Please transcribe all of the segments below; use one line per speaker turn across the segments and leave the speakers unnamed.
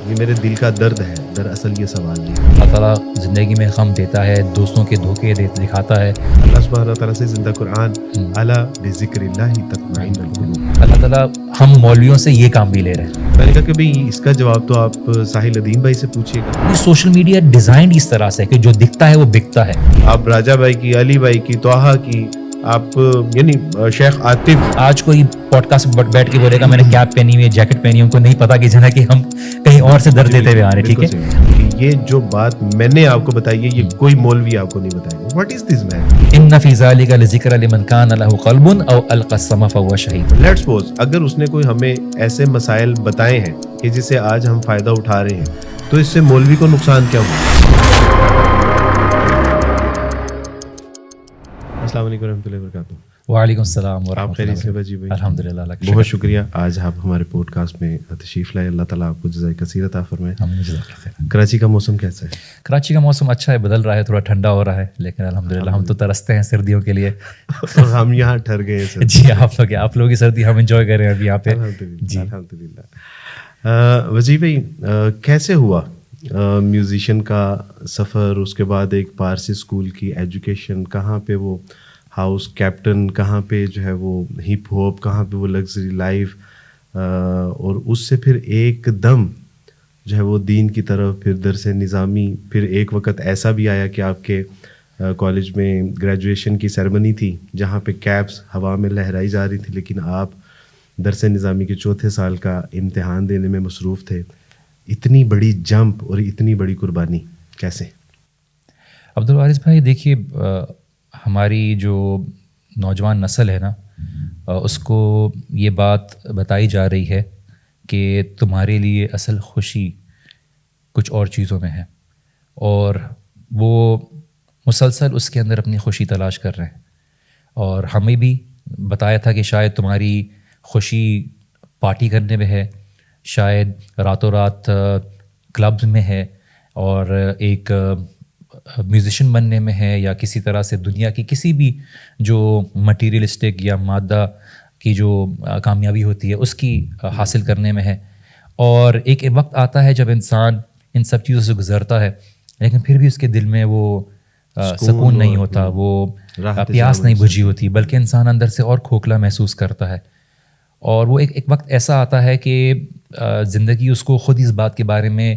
یہ میرے دل کا درد ہے، دراصل یہ سوال نہیں۔
اللہ تعالیٰ زندگی میں غم دیتا ہے، دوستوں کے دھوکے دکھاتا ہے۔
اللہ سبحانہ تعالیٰ سے زندہ قرآن الا بذکر اللہ تطمئن القلوب۔
اللہ تعالیٰ ہم مولویوں سے یہ کام بھی لے رہے ہیں۔
میں نے کہا کہ بھئی اس کا جواب تو آپ ساحل ندیم بھائی سے پوچھیے گا۔
یہ سوشل میڈیا ڈیزائنڈ اس طرح سے کہ جو دکھتا ہے وہ بکتا ہے۔
آپ راجہ بھائی کی، علی بھائی کی، طٰہٰ کی، آپ یعنی شیخ عاطف،
آج کوئی پوڈ کاسٹ بیٹھ کے بولے گا میں نے کیپ پہنی ہوئی ہے، جیکٹ پہنی ہے، ان کو نہیں پتا کہ جنا کہ ہم کہیں اور سے درد دیتے ہوئے آ رہے ہیں۔ ٹھیک ہے،
یہ جو بات میں نے آپ کو بتائی ہے یہ کوئی مولوی آپ کو نہیں بتائے گا۔ واٹ از دس مین؟
ان فی ذلک لذکر لمن کان لہ قلب او القی السمع فہو شہید۔
لیٹس سپوز اگر اس نے کوئی ہمیں ایسے مسائل بتائے ہیں کہ جس سے آج ہم فائدہ اٹھا رہے ہیں، تو اس سے مولوی کو نقصان کیا ہوا؟ السلام علیکم ورحمۃ اللہ وبرکاتہ۔
وعلیکم السلام ورحمۃ
آپ خیریت سے
اللہ۔
بجی بھائی؟
الحمد للہ،
بہت شکریہ، آج آپ ہمارے پوڈ کاسٹ میں تشریف لائے۔ اللہ تعالیٰ آپ کو جزائے کثیر عطا فرمائے۔ کراچی کا موسم کیسا ہے؟
کراچی کا موسم اچھا ہے، بدل رہا ہے، تھوڑا ٹھنڈا ہو رہا ہے، لیکن الحمدللہ ہم تو ترستے ہیں سردیوں کے لیے۔
ہم یہاں ٹھہر گئے ہیں۔
جی، آپ لوگ کی سردی ہم انجوائے کر رہے ہیں ابھی یہاں پہ۔
جی الحمد للہ۔ وزیر بھائی کیسے ہوا میوزیشین کا سفر، اس کے بعد ایک پارسی اسکول کی ایجوکیشن، کہاں پہ وہ ہاؤس کیپٹن، کہاں پہ جو ہے وہ ہپ ہاپ، کہاں پہ وہ لگژری لائف، اور اس سے پھر ایک دم جو ہے وہ دین کی طرف، پھر درس نظامی، پھر ایک وقت ایسا بھی آیا کہ آپ کے کالج میں گریجویشن کی سیرمنی تھی جہاں پہ کیپس ہوا میں لہرائی جا رہی تھی، لیکن آپ درس نظامی کے چوتھے سال کا امتحان دینے میں مصروف تھے۔ اتنی بڑی جمپ اور اتنی بڑی قربانی کیسے؟
عبدالوارث بھائی دیکھیے، ہماری جو نوجوان نسل ہے نا، اس کو یہ بات بتائی جا رہی ہے کہ تمہارے لیے اصل خوشی کچھ اور چیزوں میں ہے، اور وہ مسلسل اس کے اندر اپنی خوشی تلاش کر رہے ہیں۔ اور ہمیں بھی بتایا تھا کہ شاید تمہاری خوشی پارٹی کرنے میں ہے، شاید راتوں رات کلبز میں ہے، اور ایک میوزیشین بننے میں ہے، یا کسی طرح سے دنیا کی کسی بھی جو مٹیریلسٹک یا مادہ کی جو کامیابی ہوتی ہے اس کی حاصل کرنے میں ہے۔ اور ایک وقت آتا ہے جب انسان ان سب چیزوں سے گزرتا ہے، لیکن پھر بھی اس کے دل میں وہ سکون نہیں ہوتا، وہ پیاس نہیں بجھی ہوتی، بلکہ انسان اندر سے اور کھوکھلا محسوس کرتا ہے۔ اور وہ ایک وقت ایسا آتا ہے کہ زندگی اس کو خود اس بات کے بارے میں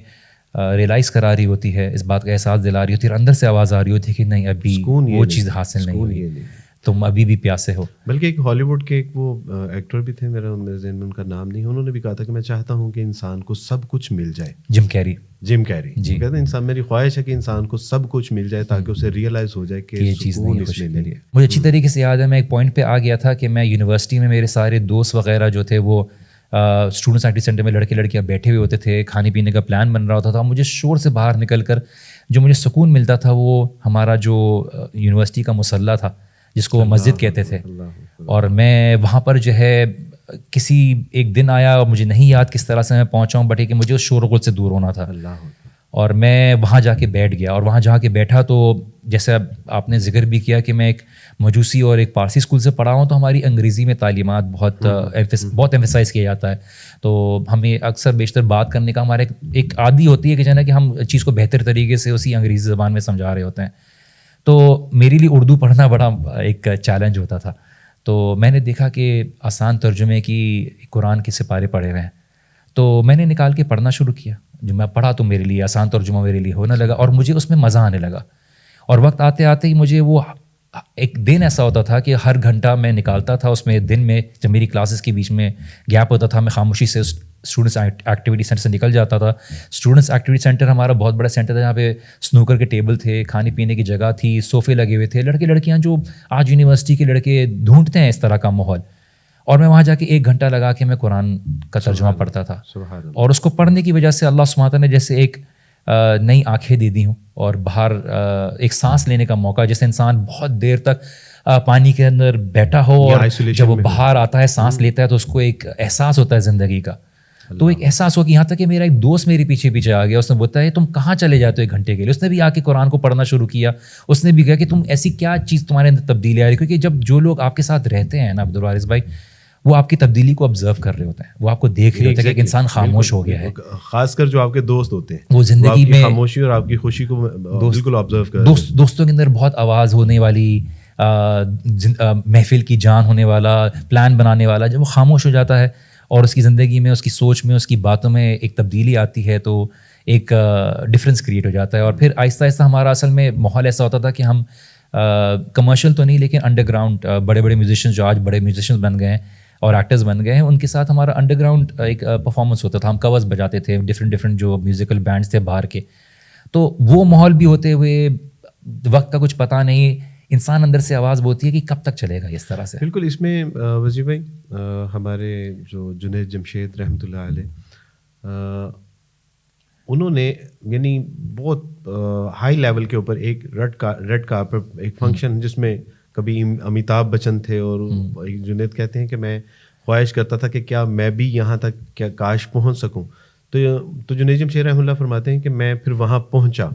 ریلائز کرا رہی ہوتی ہے، اس بات کا احساس دلا رہی ہوتی ہے، اور اندر سے آواز آ رہی ہوتی ہے کہ نہیں، ابھی وہ چیز حاصل نہیں ہوئی، تم ابھی بھی پیاسے ہو۔
بلکہ ایک ہالی ووڈ کے ایک وہ ایکٹر بھی تھے، میرے ذہن میں ان کا نام نہیں ہے، انہوں نے بھی کہا تھا کہ میں چاہتا ہوں کہ انسان کو سب کچھ مل جائے۔
جم کیری
جی کہتے ہیں انسان، میری خواہش ہے کہ انسان کو سب کچھ مل جائے تاکہ اسے ریئلائز ہو جائے کہ یہ چیز نہیں ہے۔
مجھے اچھی طریقے سے یاد ہے، میں ایک پوائنٹ پہ آ گیا تھا کہ میں یونیورسٹی میں میرے سارے دوست وغیرہ جو تھے وہ اسٹوڈنٹس ایکٹیویٹی سینٹر میں لڑکے لڑکیاں بیٹھے ہوئے ہوتے تھے، کھانے پینے کا پلان بن رہا ہوتا تھا، مجھے شور سے باہر نکل کر جو مجھے سکون ملتا تھا وہ ہمارا جو یونیورسٹی کا مصلی تھا جس کو وہ مسجد کہتے تھے، اور میں وہاں پر جو ہے کسی ایک دن آیا، اور مجھے نہیں یاد کس طرح سے میں پہنچا ہوں، بٹ کہ مجھے اس شور و غل سے دور ہونا تھا، اور میں وہاں جا کے بیٹھ گیا۔ اور وہاں جا کے بیٹھا تو جیسے آپ نے ذکر بھی کیا کہ میں ایک مجوسی اور ایک پارسی اسکول سے پڑھا ہوں، تو ہماری انگریزی میں تعلیمات بہت ایمفسائز کیا جاتا ہے، تو ہمیں اکثر بیشتر بات کرنے کا ہمارے ایک عادی ہوتی ہے کہ جانا کہ ہم چیز کو بہتر طریقے سے اسی انگریزی زبان میں سمجھا رہے ہوتے ہیں۔ تو میرے لیے اردو پڑھنا بڑا ایک چیلنج ہوتا تھا، تو میں نے دیکھا کہ آسان ترجمے کی قرآن کے سپارے پڑھے ہوئے ہیں، تو میں نے نکال کے پڑھنا شروع کیا۔ جو میں پڑھا تو میرے لیے آسان ترجمہ میرے لیے ہونے لگا، اور مجھے اس میں مزہ آنے لگا۔ اور وقت آتے آتے ہی مجھے وہ ایک دن ایسا ہوتا تھا کہ ہر گھنٹہ میں نکالتا تھا اس میں، دن میں جب میری کلاسز کے بیچ میں گیپ ہوتا تھا، میں خاموشی سے اسٹوڈنٹس ایکٹیویٹی سینٹر سے نکل جاتا تھا۔ اسٹوڈنٹس ایکٹیویٹی سینٹر ہمارا بہت بڑا سینٹر تھا، جہاں پہ سنوکر کے ٹیبل تھے، کھانے پینے کی جگہ تھی، صوفے لگے ہوئے تھے، لڑکے لڑکیاں جو آج یونیورسٹی کے لڑکے ڈھونڈتے ہیں اس طرح کا ماحول۔ اور میں وہاں جا کے 1 گھنٹہ لگا کے میں قرآن کا ترجمہ پڑھتا تھا، اور اس کو پڑھنے کی وجہ سے اللہ سبحانہ تعالیٰ نے جیسے ایک نئی آنکھیں دے دی ہوں، اور باہر ایک سانس لینے کا موقع، جیسے انسان بہت دیر تک پانی کے اندر بیٹھا ہو اور جب وہ باہر آتا ہے سانس لیتا ہے تو اس کو ایک احساس ہوتا ہے زندگی کا، تو ایک احساس ہو کہ یہاں تک کہ میرا ایک دوست میرے پیچھے پیچھے آ گیا، اس نے بولا ہے تم کہاں چلے جاتے ہو 1 گھنٹے کے لیے، اس نے بھی آ کے قرآن کو پڑھنا شروع کیا، اس نے بھی کہا کہ تم ایسی کیا چیز تمہارے اندر تبدیلی آ رہی، کیونکہ جب جو لوگ آپ کے ساتھ رہتے ہیں نا عبدالوارث بھائی، وہ آپ کی تبدیلی کو آبزرو کر رہے ہوتے ہیں, وہ آپ کو دیکھ رہے ہوتے ہیں کہ ایک انسان خاموش ہو گیا ہے.
خاص کر جو آپ کے دوست ہوتے ہیں
وہ زندگی میں
خاموشی اور آپ کی خوشی کو بالکل آبزرو کر رہے ہیں.
دوستوں کے اندر بہت آواز ہونے والی, محفل کی جان ہونے والا, پلان بنانے والا, جب وہ خاموش ہو جاتا ہے اور اس کی زندگی میں, اس کی سوچ میں, اس کی باتوں میں ایک تبدیلی آتی ہے, تو ایک ڈفرینس کریٹ ہو جاتا ہے. اور پھر آہستہ آہستہ ہمارا اصل میں ماحول ایسا ہوتا تھا کہ ہم کمرشل تو نہیں لیکن انڈر گراؤنڈ بڑے بڑے میوزیشینز جو آج بڑے میوزیشینز بن گئے ہیں اور ایکٹرز بن گئے ہیں, ان کے ساتھ ہمارا انڈر گراؤنڈ ایک پرفارمنس ہوتا تھا. ہم کورز بجاتے تھے, ڈفرینٹ جو میوزیکل بینڈس تھے باہر کے. تو وہ ماحول بھی ہوتے ہوئے وقت کا کچھ پتہ نہیں, انسان اندر سے آواز بولتی ہے کہ کب تک چلے گا اس طرح سے.
بالکل. اس میں وزیر بھائی ہمارے جو جنید جمشید رحمۃ اللہ علیہ, انہوں نے یعنی بہت ہائی لیول کے اوپر ایک ریڈ کارپٹ ایک فنکشن جس میں کبھی امیتابھ بچن تھے, اور جنید کہتے ہیں کہ میں خواہش کرتا تھا کہ کیا میں بھی یہاں تک کیا کاش پہنچ سکوں. تو جنید جمشید رحمۃ اللہ فرماتے ہیں کہ میں پھر وہاں پہنچا,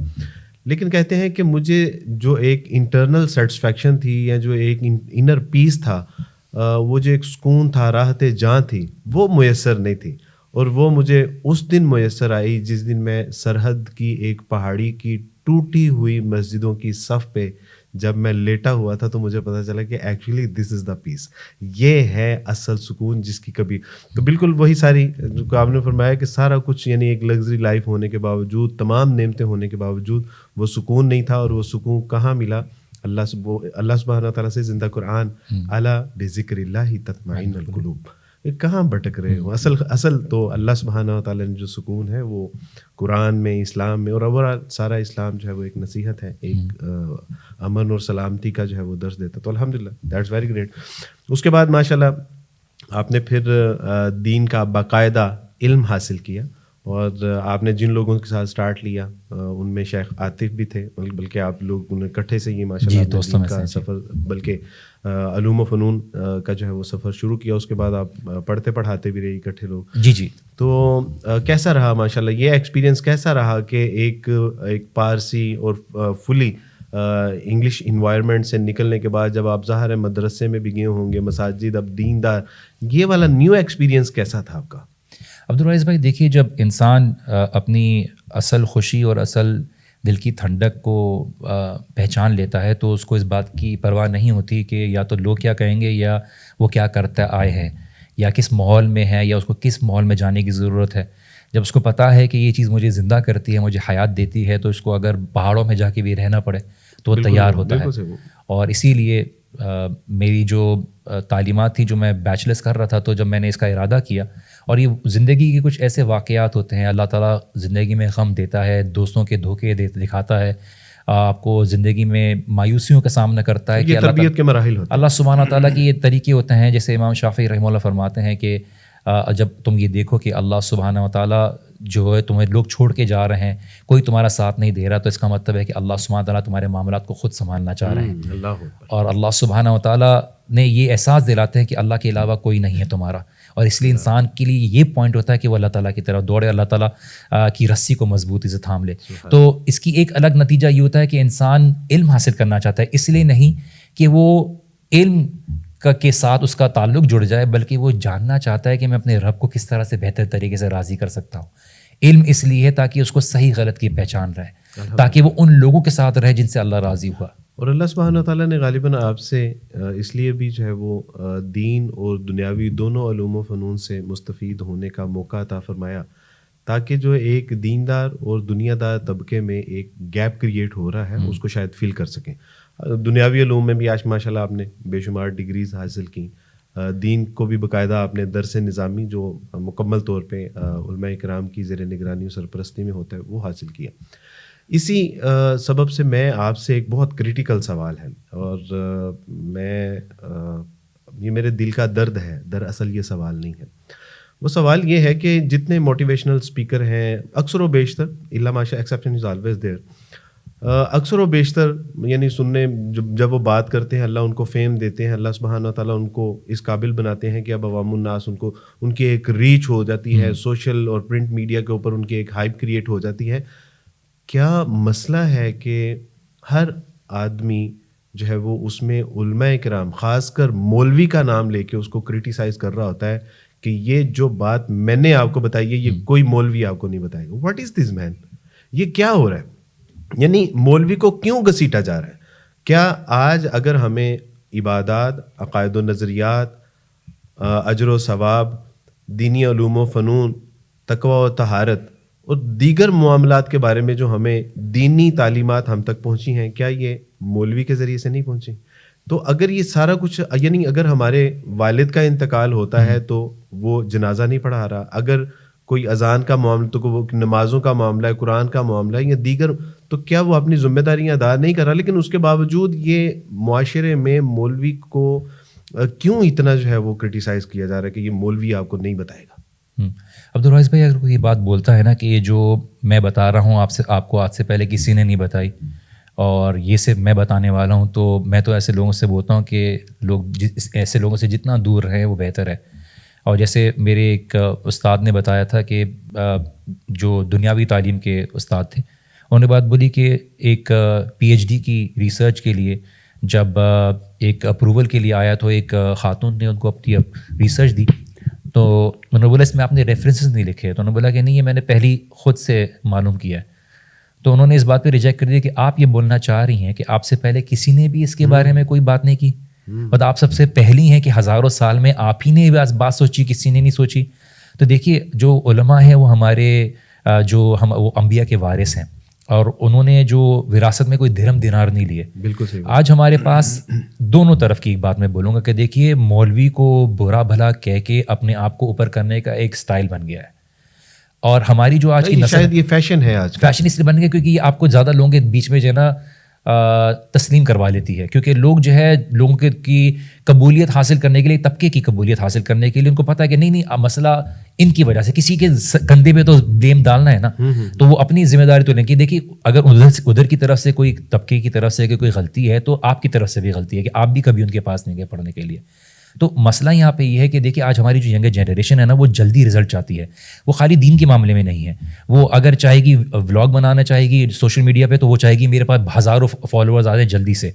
لیکن کہتے ہیں کہ مجھے جو ایک انٹرنل سیٹسفیکشن تھی یا جو ایک انر پیس تھا, وہ جو ایک سکون تھا, راحت جاں تھی, وہ میسر نہیں تھی. اور وہ مجھے اس دن میسر آئی جس دن میں سرحد کی ایک پہاڑی کی ٹوٹی ہوئی مسجدوں کی صف پہ جب میں لیٹا ہوا تھا, تو مجھے پتہ چلا کہ ایکچولی دس از دا پیس, یہ ہے اصل سکون جس کی کبھی. تو بالکل وہی ساری جو آپ نے فرمایا کہ سارا کچھ یعنی ایک لگژری لائف ہونے کے باوجود, تمام نعمتیں ہونے کے باوجود وہ سکون نہیں تھا. اور وہ سکون کہاں ملا؟ اللہ سبحانہ تعالیٰ سے زندہ قرآن, الا بذکر اللہ تطمئن القلوب. کہاں بھٹک رہے ہو؟ اصل تو اللہ سبحانہ تعالیٰ نے جو سکون ہے وہ قرآن میں, اسلام میں, اور اوورآل سارا اسلام جو ہے وہ ایک نصیحت ہے, ایک امن اور سلامتی کا جو ہے وہ درس دیتا. تو الحمدللہ دیٹس ویری گریٹ. اس کے بعد ماشاءاللہ آپ نے پھر دین کا باقاعدہ علم حاصل کیا, اور آپ نے جن لوگوں کے ساتھ سٹارٹ لیا ان میں شیخ عاطف بھی تھے, بلکہ آپ لوگ انہیں اکٹھے سے یہ ماشاءاللہ دین کا سفر, بلکہ علوم و فنون کا جو ہے وہ سفر شروع کیا. اس کے بعد آپ پڑھتے پڑھاتے بھی رہے اکٹھے لوگ.
جی.
تو کیسا رہا ماشاءاللہ یہ ایکسپیرینس, کیسا رہا کہ ایک پارسی اور فلی انگلش انوائرمنٹ سے نکلنے کے بعد جب آپ ظاہر ہے مدرسے میں بھی گئے ہوں گے, مساجد, اب دیندار, یہ والا نیو ایکسپیرینس کیسا تھا آپ کا؟
عبدالرئیس بھائی دیکھیے, جب انسان اپنی اصل خوشی اور اصل دل کی ٹھنڈک کو پہچان لیتا ہے تو اس کو اس بات کی پرواہ نہیں ہوتی کہ یا تو لوگ کیا کہیں گے, یا وہ کیا کرتا آئے ہیں, یا کس ماحول میں ہے, یا اس کو کس ماحول میں جانے کی ضرورت ہے. جب اس کو پتہ ہے کہ یہ چیز مجھے زندہ کرتی ہے, مجھے حیات دیتی ہے, تو اس کو اگر پہاڑوں میں جا کے بھی رہنا پڑے تو وہ تیار ہوتا ہے. اور اسی لیے میری جو تعلیمات تھی, جو میں بیچلرس کر رہا تھا, تو جب میں نے اس کا ارادہ کیا, اور یہ زندگی کے کچھ ایسے واقعات ہوتے ہیں, اللہ تعالیٰ زندگی میں غم دیتا ہے, دوستوں کے دھوکے دکھاتا ہے, آپ کو زندگی میں مایوسیوں کا سامنا کرتا ہے, کہ
تربیت کے مراحل ہوتے ہیں.
اللہ سبحانہ تعالیٰ کے یہ طریقے ہوتے ہیں, جیسے امام شافعی رحمہ اللہ فرماتے ہیں کہ جب تم یہ دیکھو کہ اللہ سبحانہ تعالیٰ جو ہے تمہیں لوگ چھوڑ کے جا رہے ہیں, کوئی تمہارا ساتھ نہیں دے رہا, تو اس کا مطلب ہے کہ اللہ سبحانہ تعالیٰ تمہارے معاملات کو خود سنبھالنا چاہ رہے ہیں. اور اللہ سبحانہ تعالیٰ نے یہ احساس دلاتے ہیں کہ اللہ کے علاوہ کوئی نہیں ہے تمہارا, اور اس لیے انسان کے لیے یہ پوائنٹ ہوتا ہے کہ وہ اللہ تعالیٰ کی طرف دوڑے, اللہ تعالیٰ کی رسی کو مضبوطی سے تھام لے. تو اس کی ایک الگ نتیجہ یہ ہوتا ہے کہ انسان علم حاصل کرنا چاہتا ہے, اس لیے نہیں کہ وہ علم کے ساتھ اس کا تعلق جڑ جائے, بلکہ وہ جاننا چاہتا ہے کہ میں اپنے رب کو کس طرح سے بہتر طریقے سے راضی کر سکتا ہوں. علم اس لیے ہے تاکہ اس کو صحیح غلط کی پہچان رہے, تاکہ وہ ان لوگوں کے ساتھ رہے جن سے اللہ راضی ہوا.
اور اللہ سبحانہ تعالیٰ نے غالباً آپ سے اس لیے بھی جو ہے وہ دین اور دنیاوی دونوں علوم و فنون سے مستفید ہونے کا موقع عطا فرمایا, تاکہ جو ایک دیندار اور دنیا دار طبقے میں ایک گیپ کریٹ ہو رہا ہے اس کو شاید فیل کر سکیں. دنیاوی علوم میں بھی آج ماشاءاللہ آپ نے بے شمار ڈگریز حاصل کی, دین کو بھی باقاعدہ آپ نے درس نظامی جو مکمل طور پہ علماء کرام کی زیر نگرانی و سرپرستی میں ہوتا ہے وہ حاصل کیا. اسی سبب سے میں آپ سے ایک بہت کریٹیکل سوال ہے, اور میں یہ میرے دل کا درد ہے, دراصل یہ سوال نہیں ہے. وہ سوال یہ ہے کہ جتنے موٹیویشنل اسپیکر ہیں اکثر و بیشتر, الا ماشاء ایکسیپشن از آلویز دیئر, اکثر و بیشتر یعنی سننے جب وہ بات کرتے ہیں, اللہ ان کو فیم دیتے ہیں, اللہ سبحانہ تعالیٰ ان کو اس قابل بناتے ہیں کہ اب عوام الناس ان کی ایک ریچ ہو جاتی ہے, سوشل اور پرنٹ میڈیا کے اوپر ان کی ایک ہائپ کریٹ ہو جاتی ہے. کیا مسئلہ ہے کہ ہر آدمی جو ہے وہ اس میں علماء کرام خاص کر مولوی کا نام لے کے اس کو کرٹیسائز کر رہا ہوتا ہے کہ یہ جو بات میں نے آپ کو بتائی ہے یہ کوئی مولوی آپ کو نہیں بتائے گا. واٹ از دس مین؟ یہ کیا ہو رہا ہے؟ یعنی مولوی کو کیوں گھسیٹا جا رہا ہے؟ کیا آج اگر ہمیں عبادات، عقائد و نظریات، اجر و ثواب، دینی علوم و فنون، تقوی و طہارت اور دیگر معاملات کے بارے میں جو ہمیں دینی تعلیمات ہم تک پہنچی ہیں، کیا یہ مولوی کے ذریعے سے نہیں پہنچی؟ تو اگر یہ سارا کچھ، یعنی اگر ہمارے والد کا انتقال ہوتا ہے تو وہ جنازہ نہیں پڑھا رہا، اگر کوئی اذان کا معاملہ، تو وہ نمازوں کا معاملہ ہے، قرآن کا معاملہ ہے یا دیگر، تو کیا وہ اپنی ذمہ داریاں ادا نہیں کر رہا؟ لیکن اس کے باوجود یہ معاشرے میں مولوی کو کیوں اتنا جو ہے وہ کرٹیسائز کیا جا رہا ہے کہ یہ مولوی آپ کو نہیں بتائے گا؟
عبدالواحد بھائی، اگر کوئی بات بولتا ہے نا کہ یہ جو میں بتا رہا ہوں آپ کو آج سے پہلے کسی نے نہیں بتائی اور یہ صرف میں بتانے والا ہوں، تو میں تو ایسے لوگوں سے بولتا ہوں کہ لوگ ایسے لوگوں سے جتنا دور رہیں وہ بہتر ہے. اور جیسے میرے ایک استاد نے بتایا تھا کہ جو دنیاوی تعلیم کے استاد تھے، انہوں نے بات بولی کہ ایک PhD کی ریسرچ کے لیے جب ایک اپروول کے لیے آیا تو ایک خاتون نے ان کو اپنی ریسرچ دی، تو انہوں نے بولا اس میں آپ نے ریفرنسز نہیں لکھے. تو انہوں نے بولا کہ نہیں، یہ میں نے پہلی خود سے معلوم کیا ہے. تو انہوں نے اس بات پہ ریجیکٹ کر دیا کہ آپ یہ بولنا چاہ رہی ہیں کہ آپ سے پہلے کسی نے بھی اس کے بارے میں کوئی بات نہیں کی، اور آپ سب سے پہلی ہیں کہ ہزاروں سال میں آپ ہی نے بات سوچی، کسی نے نہیں سوچی. تو دیکھیے جو علماء ہیں وہ ہمارے وہ انبیاء کے وارث ہیں، اور انہوں نے جو وراثت میں کوئی درہم دینار نہیں لیے.
بالکل صحیح.
آج ہمارے پاس دونوں طرف کی ایک بات میں بولوں گا کہ دیکھیے مولوی کو برا بھلا کہہ کے اپنے آپ کو اوپر کرنے کا ایک سٹائل بن گیا ہے، اور ہماری جو آج کی نسل،
شاید یہ فیشن ہے، آج
فیشن اس لیے بن گیا کیونکہ یہ آپ کو زیادہ لوگوں کے بیچ میں جو ہے نا تسلیم کروا لیتی ہے، کیونکہ لوگ جو ہے لوگوں کی قبولیت حاصل کرنے کے لیے، طبقے کی قبولیت حاصل کرنے کے لیے ان کو پتہ ہے کہ نہیں مسئلہ ان کی وجہ سے، کسی کے کندھے پہ تو بلیم ڈالنا ہے نا، تو وہ اپنی ذمہ داری تو لیں کہ دیکھیے اگر ادھر کی طرف سے کوئی طبقے کی طرف سے کوئی غلطی ہے تو آپ کی طرف سے بھی غلطی ہے کہ آپ بھی کبھی ان کے پاس نہیں گئے پڑھنے کے لیے. تو مسئلہ یہاں پہ یہ ہے کہ دیکھیے آج ہماری جو ینگر جنریشن ہے نا وہ جلدی رزلٹ چاہتی ہے. وہ خالی دین کے معاملے میں نہیں ہے، وہ اگر چاہے گی ولاگ بنانا چاہے گی سوشل میڈیا پہ تو وہ چاہے گی میرے پاس ہزاروں فالوورز آ جائیں جلدی سے.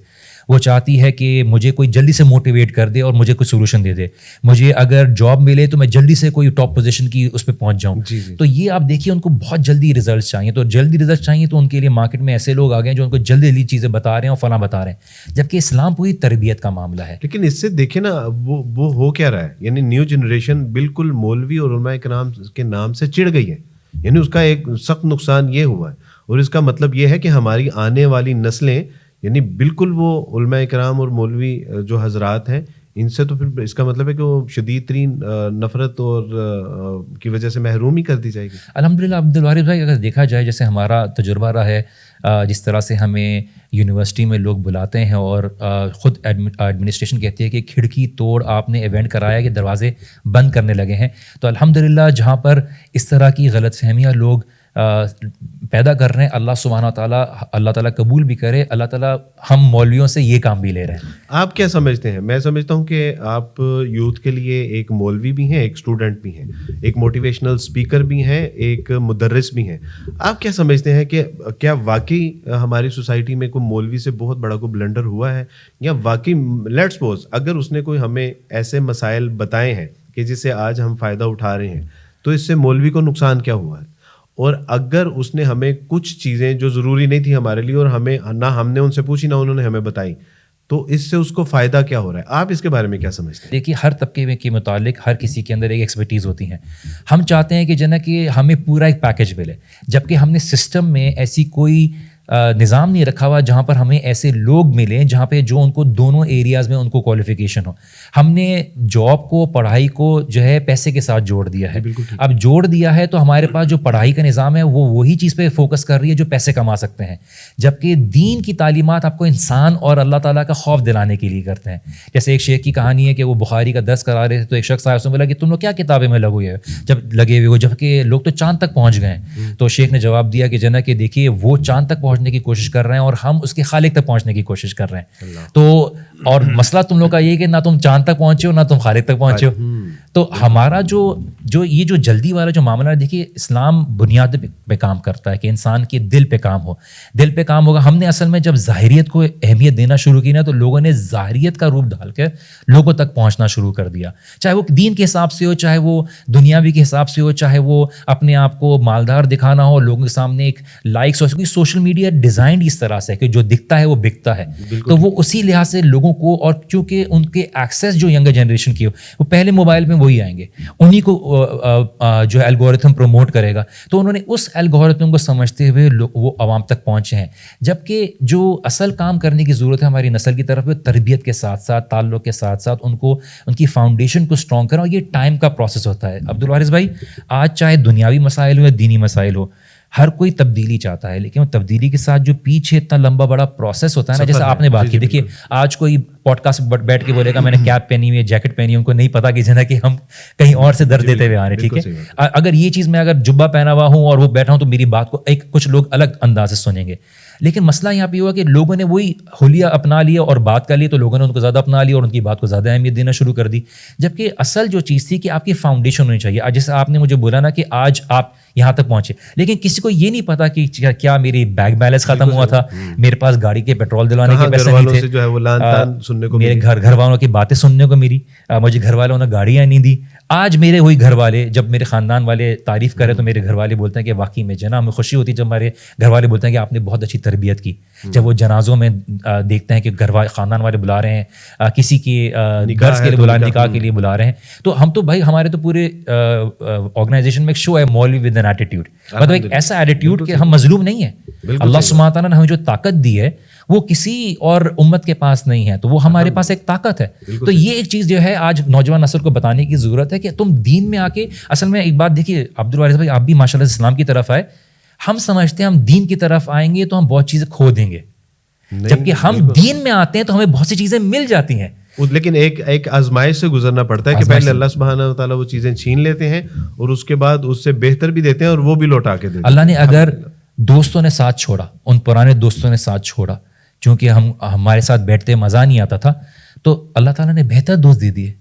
وہ چاہتی ہے کہ مجھے کوئی جلدی سے موٹیویٹ کر دے اور مجھے کوئی سولوشن دے دے. مجھے اگر جاب ملے تو میں جلدی سے کوئی ٹاپ پوزیشن کی اس پہ پہنچ جاؤں. تو یہ آپ دیکھیے ان کو بہت جلدی ریزلٹس چاہیے. تو جلدی ریزلٹس چاہیے تو ان کے لیے مارکیٹ میں ایسے لوگ آ گئے ہیں جو ان کو جلدی جلدی چیزیں بتا رہے ہیں اور فلاں بتا رہے ہیں، جبکہ اسلام پوری تربیت کا معاملہ ہے.
لیکن اس سے دیکھیں نا وہ ہو کیا رہا ہے، یعنی نیو جنریشن بالکل مولوی اور علماء کرام کے نام سے چڑ گئی ہے. یعنی اس کا ایک سخت نقصان یہ ہوا ہے، اور اس کا مطلب یہ ہے کہ ہماری آنے والی نسلیں یعنی بالکل وہ علماء کرام اور مولوی جو حضرات ہیں ان سے تو پھر اس کا مطلب ہے کہ وہ شدید ترین نفرت اور کی وجہ سے محروم ہی کر دی جائے گی.
الحمدللہ عبدالوارث بھائی، اگر دیکھا جائے جیسے ہمارا تجربہ رہا ہے، جس طرح سے ہمیں یونیورسٹی میں لوگ بلاتے ہیں اور خود ایڈمنسٹریشن کہتی ہے کہ کھڑکی توڑ آپ نے ایونٹ کرایا کہ دروازے بند کرنے لگے ہیں، تو الحمدللہ جہاں پر اس طرح کی غلط فہمیاں لوگ پیدا کر رہے ہیں، اللہ تعالیٰ قبول بھی کرے. اللہ تعالیٰ ہم مولویوں سے یہ کام بھی لے رہے ہیں.
آپ کیا سمجھتے ہیں؟ میں سمجھتا ہوں کہ آپ یوتھ کے لیے ایک مولوی بھی ہیں، ایک اسٹوڈنٹ بھی ہیں، ایک موٹیویشنل اسپیکر بھی ہیں، ایک مدرس بھی ہیں. آپ کیا سمجھتے ہیں کہ کیا واقعی ہماری سوسائٹی میں کوئی مولوی سے بہت بڑا کوئی بلنڈر ہوا ہے، یا واقعی لیٹس سپوز اگر اس نے کوئی ہمیں ایسے مسائل بتائے ہیں کہ جس سے آج ہم فائدہ اٹھا رہے ہیں، تو اس سے مولوی کو نقصان کیا ہوا ہے؟ اور اگر اس نے ہمیں کچھ چیزیں جو ضروری نہیں تھی ہمارے لیے اور ہم نے ان سے پوچھی نہ انہوں نے ہمیں بتائی، تو اس سے اس کو فائدہ کیا ہو رہا ہے؟ آپ اس کے بارے میں کیا سمجھتے ہیں؟
دیکھیے ہر طبقے کے متعلق ہر کسی کے اندر ایک ایکسپرٹیز ہوتی ہیں. ہم چاہتے ہیں کہ جنا کہ ہمیں پورا ایک پیکج ملے، جبکہ ہم نے سسٹم میں ایسی کوئی نظام نہیں رکھا ہوا جہاں پر ہمیں ایسے لوگ ملیں جہاں پہ جو ان کو دونوں ایریاز میں ان کو کوالیفیکیشن ہو. ہم نے جاب کو، پڑھائی کو جو ہے پیسے کے ساتھ جوڑ دیا ہے. اب جوڑ دیا ہے تو ہمارے پاس جو پڑھائی کا نظام ہے وہ وہی چیز پہ فوکس کر رہی ہے جو پیسے کما سکتے ہیں، جبکہ دین کی تعلیمات آپ کو انسان اور اللہ تعالیٰ کا خوف دلانے کے لیے کرتے ہیں. جیسے ایک شیخ کی کہانی ہے کہ وہ بخاری کا درس کرا رہے تھے تو ایک شخص آیا، اس نے بولا کہ تم لوگ کیا کتابیں میں لگے ہوئے ہو، جبکہ لوگ تو چاند تک پہنچ گئے ہیں. تو شیخ نے جواب دیا کہ جنا کہ دیکھیے وہ چاند تک پہنچنے کی کوشش کر رہے ہیں اور ہم اس کے خالق تک پہنچنے کی کوشش کر رہے ہیں. تو اور مسئلہ تم لوگ کا یہ کہ نہ تم چاند تک پہنچے ہو نہ تم خالق تک پہنچے ہو. تو ہمارا جو یہ جو جلدی والا جو معاملہ ہے، دیکھیے اسلام بنیاد پہ کام کرتا ہے کہ انسان کے دل پہ کام ہو، دل پہ کام ہوگا. ہم نے اصل میں جب ظاہریت کو اہمیت دینا شروع کی نا تو لوگوں نے ظاہریت کا روپ ڈال کے لوگوں تک پہنچنا شروع کر دیا، چاہے وہ دین کے حساب سے ہو، چاہے وہ دنیاوی کے حساب سے ہو، چاہے وہ اپنے آپ کو مالدار دکھانا ہو، لوگوں کے سامنے ایک لائکس ہو. کیونکہ سوشل میڈیا ڈیزائنڈ اس طرح سے کہ جو دکھتا ہے وہ بکتا ہے، تو وہ اسی لحاظ سے لوگوں کو، اور چونکہ ان کے ایکسیس جو ینگر جنریشن کی ہو وہ پہلے موبائل میں وہی آئیں گے، انہی کو جو الگورتھم پروموٹ کرے گا، تو انہوں نے اس الگورتھم کو سمجھتے ہوئے وہ عوام تک پہنچے ہیں. جبکہ جو اصل کام کرنے کی ضرورت ہے ہماری نسل کی طرف، تربیت کے ساتھ ساتھ، تعلق کے ساتھ ساتھ ان کی فاؤنڈیشن کو اسٹرانگ کرنا، اور یہ ٹائم کا پروسیس ہوتا ہے. عبدالوارث بھائی، آج چاہے دنیاوی مسائل ہو یا دینی مسائل ہو، ہر کوئی تبدیلی چاہتا ہے، لیکن وہ تبدیلی کے ساتھ جو پیچھے اتنا لمبا بڑا پروسیس ہوتا ہے نا، جیسے آپ نے بات کی. دیکھیے آج کوئی پوڈ کاسٹ بیٹھ کے بولے گا میں نے کیپ پہنی ہوئی ہے، جیکٹ پہنی ہے، ان کو نہیں پتا کہ جنا کہ ہم کہیں اور سے درد دیتے ہوئے آ رہے ہیں. ٹھیک ہے، اگر یہ چیز میں اگر جبہ پہنا ہوا ہوں اور وہ بیٹھا ہوں تو میری بات کو کچھ لوگ الگ انداز سے سنیں گے. لیکن مسئلہ یہاں پہ ہوا کہ لوگوں نے وہی حلیہ اپنا لیا اور بات کر لی، تو لوگوں نے ان کو زیادہ اپنا لیا اور ان کی بات کو زیادہ اہمیت دینا شروع کر دی. جبکہ اصل جو چیز تھی کہ آپ کی فاؤنڈیشن ہونی چاہیے. جیسے آپ نے مجھے بولا نا کہ آج آپ یہاں تک پہنچے، لیکن کسی کو یہ نہیں پتا کہ کیا میری بینک بیلنس ختم ہوا تھا، میرے پاس گاڑی کے پیٹرول دلوانے کے پیسے نہیں تھے، میرے گھر والوں کی باتیں سننے کو میری، مجھے گھر والوں نے گاڑیاں نہیں دی. آج میرے وہی گھر والے جب میرے خاندان والے تعریف کرے تو میرے گھر والے بولتے ہیں کہ واقعی میں جنا ہمیں خوشی ہوتی ہے جب ہمارے گھر والے بولتے ہیں کہ آپ نے بہت اچھی تربیت کی. جب وہ جنازوں میں دیکھتے ہیں کہ خاندان والے بلا رہے ہیں، کسی کی درس کے لیے بلا رہے ہیں، نکاح کے لیے بلا رہے ہیں، تو ہم تو بھائی ہمارے تو پورے آرگنائزیشن میں ایک شو ہے مولوی ود این ایٹیٹیوڈ، مطلب ایک ایسا ایٹیٹیوڈ کہ ہم مظلوم نہیں ہیں. اللہ سبحانہ تعالیٰ نے ہمیں جو طاقت دی ہے وہ کسی اور امت کے پاس نہیں ہے، تو وہ ہمارے پاس ایک طاقت ہے. تو یہ ایک چیز جو ہے آج نوجوان نسل کو بتانے کی ضرورت ہے کہ تم دین میں آ کے، اصل میں ایک بات دیکھیے عبدالوارث بھائی، آپ بھی ماشاء اللہ اسلام کی طرف آئے، ہم سمجھتے ہیں ہم دین کی طرف آئیں گے تو ہم بہت چیزیں کھو دیں گے، جبکہ ہم دین میں آتے ہیں تو ہمیں بہت سی چیزیں مل جاتی ہیں.
لیکن ایک آزمائش سے گزرنا پڑتا ہے کہ پہلے اللہ سبحانہ تعالیٰ وہ چیزیں چھین لیتے ہیں اور اس کے بعد اس سے بہتر بھی دیتے ہیں اور وہ بھی لوٹا کے دیتے ہیں.
اللہ نے اگر دوستوں نے ساتھ چھوڑا، ان پرانے دوستوں نے ساتھ چھوڑا، چونکہ ہمارے ساتھ بیٹھتے مزہ نہیں آتا تھا، تو اللہ تعالیٰ نے بہتر دوست دے دیے.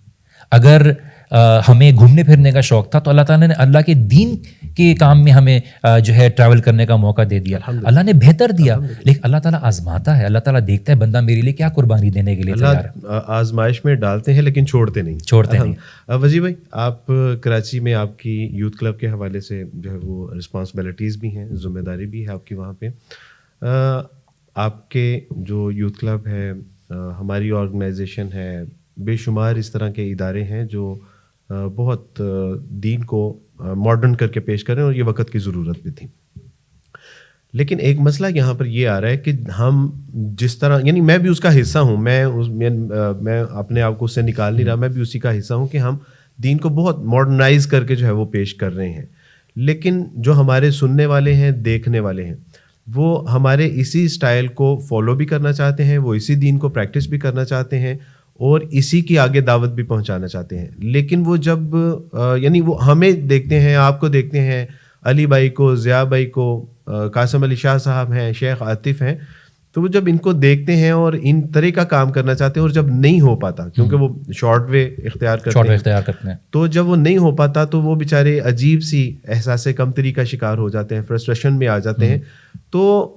اگر ہمیں گھومنے پھرنے کا شوق تھا تو اللہ تعالیٰ نے اللہ کے دین کے کام میں ہمیں جو ہے ٹریول کرنے کا موقع دے دیا، اللہ نے بہتر دیا. لیکن اللہ تعالیٰ آزماتا ہے، اللہ تعالیٰ دیکھتا ہے بندہ میرے لیے کیا قربانی دینے کے لیے تیار ہے.
اللہ آزمائش میں ڈالتے ہیں لیکن چھوڑتے نہیں. وزیر بھائی، آپ کراچی میں آپ کی یوتھ کلب کے حوالے سے جو ہے وہ رسپانسبلٹیز بھی ہیں، ذمہ داری بھی ہے آپ کی وہاں پہ. آپ کے جو یوتھ کلب ہے، ہماری آرگنائزیشن ہے، بے شمار اس طرح کے ادارے ہیں جو بہت دین کو ماڈرن کر کے پیش کریں، اور یہ وقت کی ضرورت بھی تھی. لیکن ایک مسئلہ یہاں پر یہ آ رہا ہے کہ ہم جس طرح، یعنی میں بھی اس کا حصہ ہوں، میں اپنے آپ کو اس سے نکال نہیں رہا، میں بھی اسی کا حصہ ہوں کہ ہم دین کو بہت ماڈرنائز کر کے جو ہے وہ پیش کر رہے ہیں. لیکن جو ہمارے سننے والے ہیں، دیکھنے والے ہیں، وہ ہمارے اسی اسٹائل کو فالو بھی کرنا چاہتے ہیں، وہ اسی دین کو پریکٹس بھی کرنا چاہتے ہیں اور اسی کی آگے دعوت بھی پہنچانا چاہتے ہیں. لیکن وہ جب یعنی وہ ہمیں دیکھتے ہیں، آپ کو دیکھتے ہیں، علی بھائی کو، ضیاء بھائی کو، قاسم علی شاہ صاحب ہیں، شیخ عاطف ہیں، تو وہ جب ان کو دیکھتے ہیں اور ان طرح کا کام کرنا چاہتے ہیں اور جب نہیں ہو پاتا، کیونکہ وہ شارٹ وے اختیار کرتے ہیں، تو جب وہ نہیں ہو پاتا تو وہ بیچارے عجیب سی احساس کمتری کا شکار ہو جاتے ہیں، فرسٹریشن میں آ جاتے ہیں. تو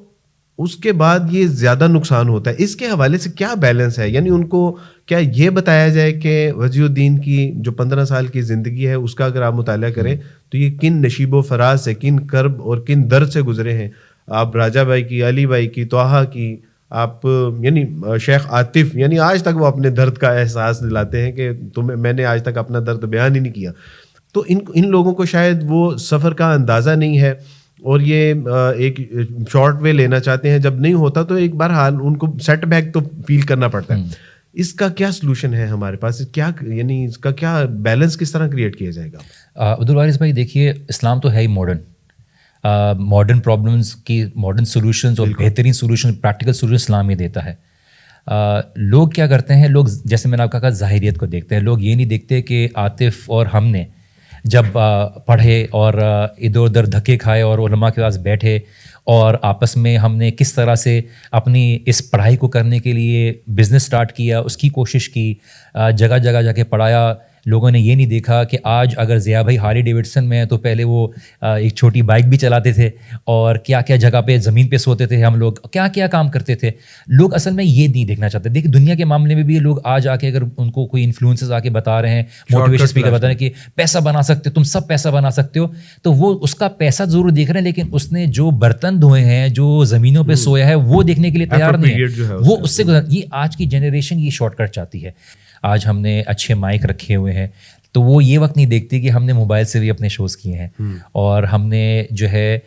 اس کے بعد یہ زیادہ نقصان ہوتا ہے. اس کے حوالے سے کیا بیلنس ہے؟ یعنی ان کو کیا یہ بتایا جائے کہ وجیہ الدین کی جو 15 سال کی زندگی ہے اس کا اگر آپ مطالعہ کریں تو یہ کن نشیب و فراز سے، کن کرب اور کن درد سے گزرے ہیں. آپ راجہ بھائی کی، علی بھائی کی، طٰہٰ کی، آپ یعنی شیخ عاطف، یعنی آج تک وہ اپنے درد کا احساس دلاتے ہیں کہ میں نے آج تک اپنا درد بیان ہی نہیں کیا. تو ان لوگوں کو شاید وہ سفر کا اندازہ نہیں ہے اور یہ ایک شارٹ وے لینا چاہتے ہیں. جب نہیں ہوتا تو ایک بار حال ان کو سیٹ بیک تو فیل کرنا پڑتا ہے. اس کا کیا سلوشن ہے ہمارے پاس؟ کیا یعنی اس کا کیا بیلنس کس طرح کریٹ کیا جائے گا؟
عبدالوارث بھائی دیکھیے، اسلام تو ہے ہی ماڈرن پرابلمس کی ماڈرن سولوشنز اور بہترین سولوشن، پریکٹیکل سولوشن اسلام ہی دیتا ہے. لوگ کیا کرتے ہیں، لوگ جیسے میں نے آپ کا کہا ظاہریت کو دیکھتے ہیں. لوگ یہ نہیں دیکھتے کہ عاطف اور ہم نے جب پڑھے اور ادھر ادھر دھکے کھائے اور علماء کے پاس بیٹھے اور آپس میں ہم نے کس طرح سے اپنی اس پڑھائی کو کرنے کے لیے بزنس سٹارٹ کیا، اس کی کوشش کی، جگہ جگہ جا کے پڑھایا، لوگوں نے یہ نہیں دیکھا کہ آج اگر ضیاء بھائی ہارلی ڈیوڈسن میں ہیں تو پہلے وہ ایک چھوٹی بائک بھی چلاتے تھے, اور کیا کیا جگہ پہ زمین پہ سوتے تھے ہم لوگ, کیا کیا کام کرتے تھے. لوگ اصل میں یہ نہیں دیکھنا چاہتے. دیکھیں دنیا کے معاملے میں بھی لوگ آج آ کے اگر ان کو کوئی انفلوئنسز آ کے بتا رہے ہیں, موٹیویشن اسپیکر بتا رہے ہیں کہ پیسہ بنا سکتے ہو, تم سب پیسہ بنا سکتے ہو, تو وہ اس کا پیسہ ضرور دیکھ رہے ہیں, لیکن اس نے جو برتن دھوئے ہیں, جو زمینوں پہ سویا ہے, وہ دیکھنے کے لیے تیار نہیں ہے. وہ اس سے یہ آج کی جنریشن یہ شارٹ کٹ چاہتی ہے. آج ہم نے اچھے مائک رکھے ہوئے ہیں, تو وہ یہ وقت نہیں دیکھتی کہ ہم نے موبائل سے بھی اپنے شوز کیے ہیں, اور ہم نے جو ہے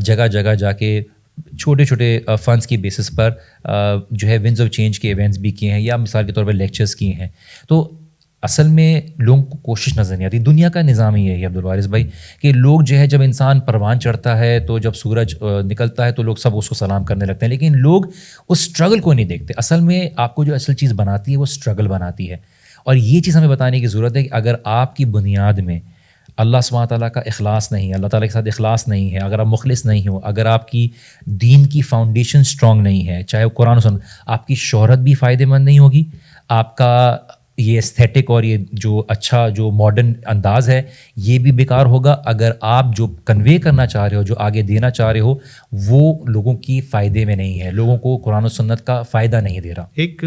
جگہ جگہ جا کے چھوٹے چھوٹے فنڈس کی بیسس پر جو ہے ونڈز آف چینج کے ایونٹس بھی کیے ہیں, یا مثال کے طور پر لیکچرز کیے ہیں. تو اصل میں لوگوں کو کوشش نظر نہیں آتی. دنیا کا نظام ہی ہے عبدالوارث بھائی, کہ لوگ جو ہے جب انسان پروان چڑھتا ہے تو جب سورج نکلتا ہے تو لوگ سب اس کو سلام کرنے لگتے ہیں, لیکن لوگ اس اسٹرگل کو نہیں دیکھتے. اصل میں آپ کو جو اصل چیز بناتی ہے وہ اسٹرگل بناتی ہے, اور یہ چیز ہمیں بتانے کی ضرورت ہے کہ اگر آپ کی بنیاد میں اللہ سبحانہ تعالیٰ کا اخلاص نہیں ہے, اللہ تعالیٰ کے ساتھ اخلاص نہیں ہے, اگر آپ مخلص نہیں ہو, اگر آپ کی دین کی فاؤنڈیشن اسٹرانگ نہیں ہے, چاہے وہ قرآن و سنت, آپ کی شہرت بھی فائدہ مند نہیں ہوگی, آپ کا یہ ایستھیٹک اور یہ جو اچھا جو ماڈرن انداز ہے یہ بھی بیکار ہوگا, اگر آپ جو کنوے کرنا چاہ رہے ہو, جو آگے دینا چاہ رہے ہو, وہ لوگوں کی فائدے میں نہیں ہے, لوگوں کو قرآن و سنت کا فائدہ نہیں دے رہا.
ایک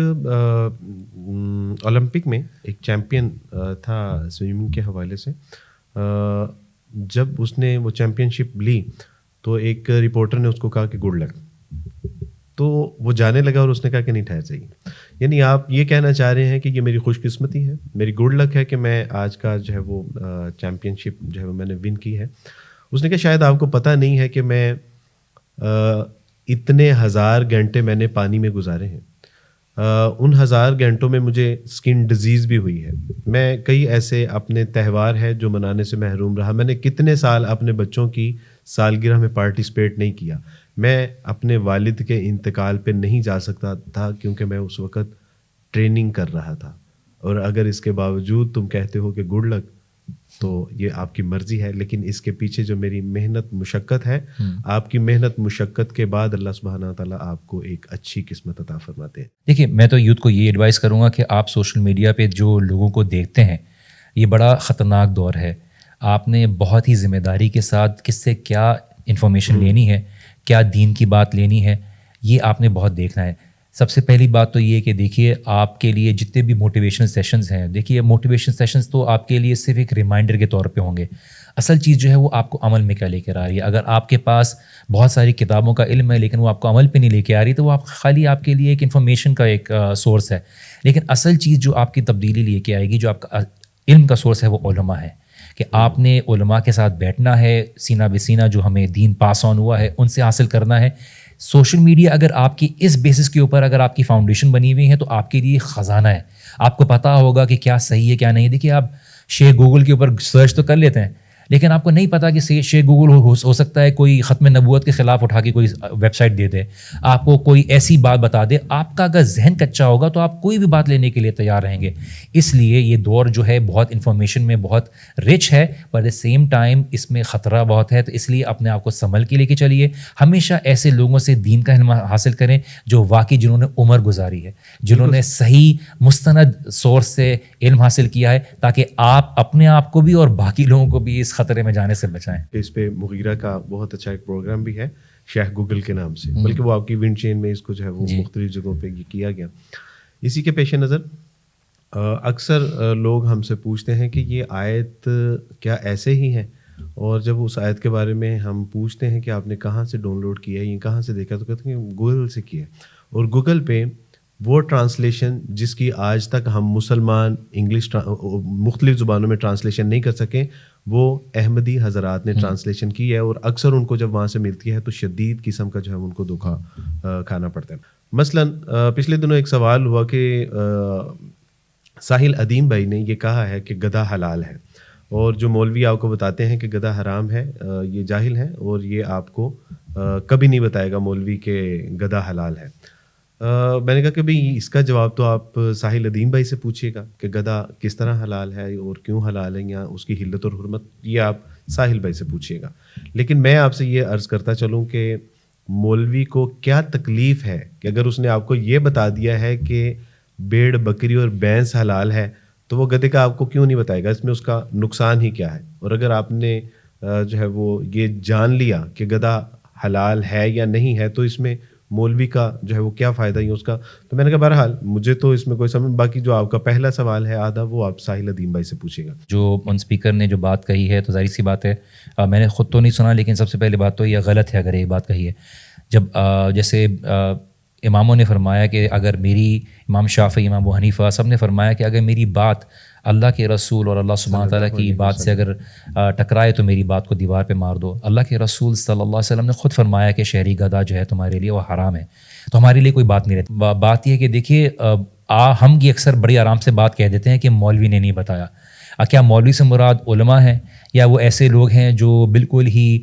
اولمپک میں ایک چیمپئن تھا سوئمنگ کے حوالے سے, جب اس نے وہ چیمپئن شپ لی تو ایک رپورٹر نے اس کو کہا کہ گڈ لک, تو وہ جانے لگا اور اس نے کہا کہ نہیں ٹھہر جائیے. یعنی آپ یہ کہنا چاہ رہے ہیں کہ یہ میری خوش قسمتی ہے, میری گڈ لک ہے کہ میں آج کا جو ہے وہ چیمپئن شپ جو ہے وہ میں نے ون کی ہے. اس نے کہا شاید آپ کو پتہ نہیں ہے کہ میں اتنے 1000 گھنٹے میں نے پانی میں گزارے ہیں, ان 1000 گھنٹوں میں مجھے اسکن ڈیزیز بھی ہوئی ہے, میں کئی ایسے اپنے تہوار ہیں جو منانے سے محروم رہا, میں نے کتنے سال اپنے بچوں کی سالگرہ میں پارٹیسپیٹ نہیں کیا, میں اپنے والد کے انتقال پہ نہیں جا سکتا تھا کیونکہ میں اس وقت ٹریننگ کر رہا تھا, اور اگر اس کے باوجود تم کہتے ہو کہ گڈ لک تو یہ آپ کی مرضی ہے, لیکن اس کے پیچھے جو میری محنت مشقت ہے, آپ کی محنت مشقت کے بعد اللہ سبحانہ تعالیٰ آپ کو ایک اچھی قسمت عطا فرماتے ہیں.
دیکھیے میں تو یوتھ کو یہ ایڈوائز کروں گا کہ آپ سوشل میڈیا پہ جو لوگوں کو دیکھتے ہیں, یہ بڑا خطرناک دور ہے. آپ نے بہت ہی ذمہ داری کے ساتھ کس سے کیا انفارمیشن لینی ہے, کیا دین کی بات لینی ہے, یہ آپ نے بہت دیکھنا ہے. سب سے پہلی بات تو یہ کہ دیکھیے آپ کے لیے جتنے بھی موٹیویشنل سیشنز ہیں, دیکھیے موٹیویشن سیشنز تو آپ کے لیے صرف ایک ریمائنڈر کے طور پہ ہوں گے, اصل چیز جو ہے وہ آپ کو عمل میں کیا لے کر آ رہی ہے. اگر آپ کے پاس بہت ساری کتابوں کا علم ہے لیکن وہ آپ کو عمل پہ نہیں لے کے آ رہی, تو وہ خالی آپ کے لیے ایک انفارمیشن کا ایک سورس ہے. لیکن اصل چیز جو آپ کی تبدیلی لے کے آئے گی, جو آپ کا علم کا سورس ہے, وہ علماء ہے. کہ آپ نے علماء کے ساتھ بیٹھنا ہے, سینہ بہ سینہ جو ہمیں دین پاس آن ہوا ہے ان سے حاصل کرنا ہے. سوشل میڈیا اگر آپ کی اس بیسس کے اوپر اگر آپ کی فاؤنڈیشن بنی ہوئی ہے تو آپ کے لیے خزانہ ہے, آپ کو پتہ ہوگا کہ کیا صحیح ہے کیا نہیں. دیکھیے آپ شیخ گوگل کے اوپر سرچ تو کر لیتے ہیں, لیکن آپ کو نہیں پتا کہ شیخ گوگل ہو سکتا ہے کوئی ختم نبوت کے خلاف اٹھا کے کوئی ویب سائٹ دے دے, آپ کو کوئی ایسی بات بتا دے. آپ کا اگر ذہن کچا ہوگا تو آپ کوئی بھی بات لینے کے لیے تیار رہیں گے. اس لیے یہ دور جو ہے بہت انفارمیشن میں بہت رچ ہے, پر ایٹ دا سیم ٹائم اس میں خطرہ بہت ہے. تو اس لیے اپنے آپ کو سنبھل کے لے کے چلیے. ہمیشہ ایسے لوگوں سے دین کا علم حاصل کریں جو واقعی جنہوں نے عمر گزاری ہے, جنہوں نے صحیح مستند سورس سے علم حاصل کیا ہے, تاکہ آپ اپنے آپ کو بھی اور باقی لوگوں کو بھی اس خطرے میں جانے سے بچائیں.
اس پہ مغیرہ کا بہت اچھا ایک پروگرام بھی ہے شیخ گوگل کے نام سے, بلکہ وہ آپ کی ونڈ چین میں اس کو جو ہے وہ مختلف جگہوں پہ کیا گیا. اسی کے پیش نظر اکثر لوگ ہم سے پوچھتے ہیں کہ یہ آیت کیا ایسے ہی ہے, اور جب اس آیت کے بارے میں ہم پوچھتے ہیں کہ آپ نے کہاں سے ڈاؤن لوڈ کیا ہے, یہ کہاں سے دیکھا, تو کہتے ہیں کہ گوگل سے کیا ہے. اور گوگل پہ وہ ٹرانسلیشن جس کی آج تک ہم مسلمان انگلش مختلف زبانوں میں ٹرانسلیشن نہیں کر سکیں, وہ احمدی حضرات نے ٹرانسلیشن کی ہے, اور اکثر ان کو جب وہاں سے ملتی ہے تو شدید قسم کا جو ہے ان کو دھوکہ کھانا پڑتا ہے. مثلاً پچھلے دنوں ایک سوال ہوا کہ ساحل ادیم بھائی نے یہ کہا ہے کہ گدھا حلال ہے, اور جو مولوی آپ کو بتاتے ہیں کہ گدھا حرام ہے یہ جاہل ہیں, اور یہ آپ کو کبھی نہیں بتائے گا مولوی کہ گدھا حلال ہے. میں نے کہا کہ بھئی اس کا جواب تو آپ ساحل ادیم بھائی سے پوچھیے گا کہ گدھا کس طرح حلال ہے اور کیوں حلال ہے, یا اس کی حلت اور حرمت, یہ آپ ساحل بھائی سے پوچھیے گا. لیکن میں آپ سے یہ عرض کرتا چلوں کہ مولوی کو کیا تکلیف ہے کہ اگر اس نے آپ کو یہ بتا دیا ہے کہ بھیڑ بکری اور بھینس حلال ہے, تو وہ گدھے کا آپ کو کیوں نہیں بتائے گا اس میں اس کا نقصان ہی کیا ہے. اور اگر آپ نے جو ہے وہ یہ جان لیا کہ گدھا حلال ہے یا نہیں ہے تو اس میں مولوی کا جو ہے وہ کیا فائدہ ہی اس کا. تو میں نے کہا بہرحال مجھے تو اس میں کوئی سمجھ. باقی جو آپ کا پہلا سوال ہے آدھا وہ آپ ساحل ادیم بھائی سے پوچھیں گا.
جو ان اسپیکر نے جو بات کہی ہے تو ظاہر سی بات ہے, میں نے خود تو نہیں سنا, لیکن سب سے پہلے بات تو یہ غلط ہے اگر یہ بات کہی ہے. جب جیسے اماموں نے فرمایا کہ اگر میری, امام شافعی, امام ابو حنیفہ سب نے فرمایا کہ اگر میری بات اللہ کے رسول اور اللہ سبحانہ تعالیٰ کی بات سے اگر ٹکرائے تو میری بات کو دیوار پہ مار دو. اللہ کے رسول صلی اللہ علیہ وسلم نے خود فرمایا کہ شہری گدھا جو ہے تمہارے لیے وہ حرام ہے. تو ہمارے لیے کوئی بات نہیں رہتی. بات یہ ہے کہ دیکھیے ہم یہ اکثر بڑی آرام سے بات کہہ دیتے ہیں کہ مولوی نے نہیں بتایا. کیا مولوی سے مراد علماء ہیں یا وہ ایسے لوگ ہیں جو بالکل ہی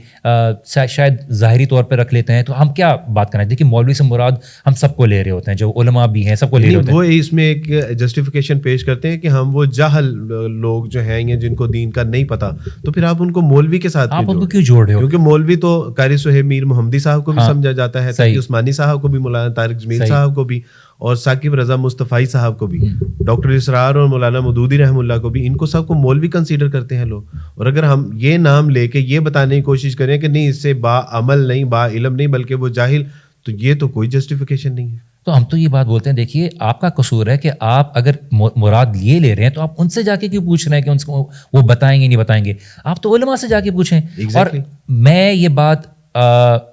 شاید ظاہری طور پہ رکھ لیتے ہیں؟ تو ہم کیا بات کرنا ہے. دیکھیے مولوی سے مراد ہم سب کو لے رہے ہوتے ہیں, جو علماء بھی ہیں سب کو لے رہے ہوتے ہیں.
وہ اس میں ایک جسٹیفیکیشن پیش کرتے ہیں کہ ہم وہ جاہل لوگ جو ہیں یا جن کو دین کا نہیں پتا, تو پھر آپ ان کو مولوی کے ساتھ
آپ ان کو کیوں جوڑ رہے ہو؟
کیونکہ مولوی تو قاری صہیب میر محمدی صاحب کو بھی سمجھا جاتا ہے, تاکہ عثمانی صاحب کو بھی, مولانا طارق جمیل صاحب کو بھی, اور ثاقب رضا مصطفی صاحب کو بھی, ڈاکٹر اسرار اور مولانا مودودی رحمہ اللہ کو بھی, ان کو سب کو مولوی کنسیڈر کرتے ہیں لوگ. اور اگر ہم یہ نام لے کے یہ بتانے کی کوشش کریں کہ نہیں اس سے با عمل نہیں, با علم نہیں, بلکہ وہ جاہل, تو یہ تو کوئی جسٹیفیکیشن نہیں ہے.
تو ہم تو یہ بات بولتے ہیں دیکھیے آپ کا قصور ہے کہ آپ اگر مراد یہ لے رہے ہیں تو آپ ان سے جا کے کیوں پوچھ رہے ہیں کہ ان کو وہ بتائیں گے نہیں بتائیں گے. آپ تو علماء سے جا کے پوچھیں. اور میں یہ بات